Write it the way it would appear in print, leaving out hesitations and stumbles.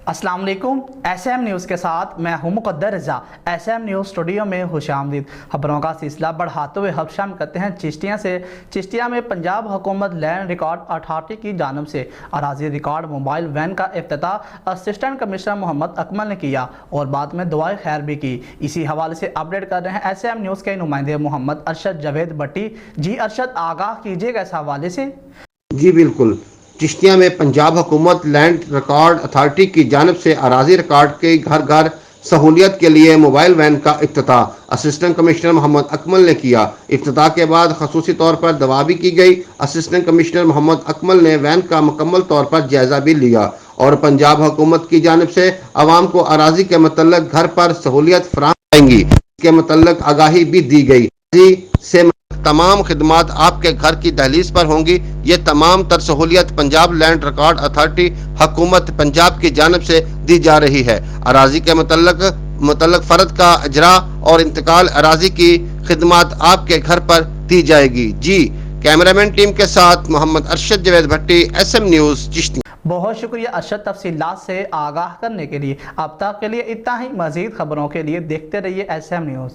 अस्सलाम वालेकुम। SM news के साथ मैं हूं मुक़द्दर रज़ा। SM न्यूज़ स्टूडियो में खुशामदीद। खबरों का सिलसिला बढ़ाते हुए अब शामिल करते हैं चिश्तिया से। चिश्तिया में पंजाब हुकूमत लैंड रिकॉर्ड अथॉरिटी की जानिब से अराजी रिकॉर्ड मोबाइल वैन का इफ्तिताह असिस्टेंट कमिश्नर मोहम्मद अकमल ने किया और बाद में दुआए खैर भी की। इसी हवाले से अपडेट कर रहे हैं SM न्यूज़ के नुमाइंदे मोहम्मद अरशद जावेद भट्टी। जी अरशद, आगाह कीजिएगा इस हवाले से। जी बिल्कुल। चिश्तिया में पंजाब हुकूमत लैंड रिकॉर्ड अथॉरिटी की जानिब से अराजी रिकॉर्ड के घर घर सहूलियत के लिए मोबाइल वैन का इफ्तिताह असिस्टेंट कमिश्नर मोहम्मद अकमल ने किया। इफ्तिताह के बाद खसूसी तौर पर दवा भी की गई। असिस्टेंट कमिश्नर मोहम्मद अकमल ने वैन का मुकम्मल तौर पर जायजा भी लिया और पंजाब हुकूमत की जानिब से अवाम को अराजी के मतलब घर पर सहूलियत फराहम करेंगी इसके मतलब आगाही भी दी गई। से तमाम खिदमात आपके घर की दहलीज पर होंगी। ये तमाम तर सहूलियत पंजाब लैंड रिकॉर्ड अथॉरिटी हुकूमत पंजाब की जानिब से दी जा रही है। अराजी के मुतल्लक फर्द का अजरा और इंतकाल अराजी की खिदमात आपके घर पर दी जाएगी। जी, कैमरामैन टीम के साथ मोहम्मद अरशद जावेद भट्टी, SM न्यूज़ चिश्ती। बहुत शुक्रिया अरशद तफसीलात से आगाह करने के लिए। अब तक के लिए इतना ही। मजीद खबरों के लिए देखते रहिए SM न्यूज़।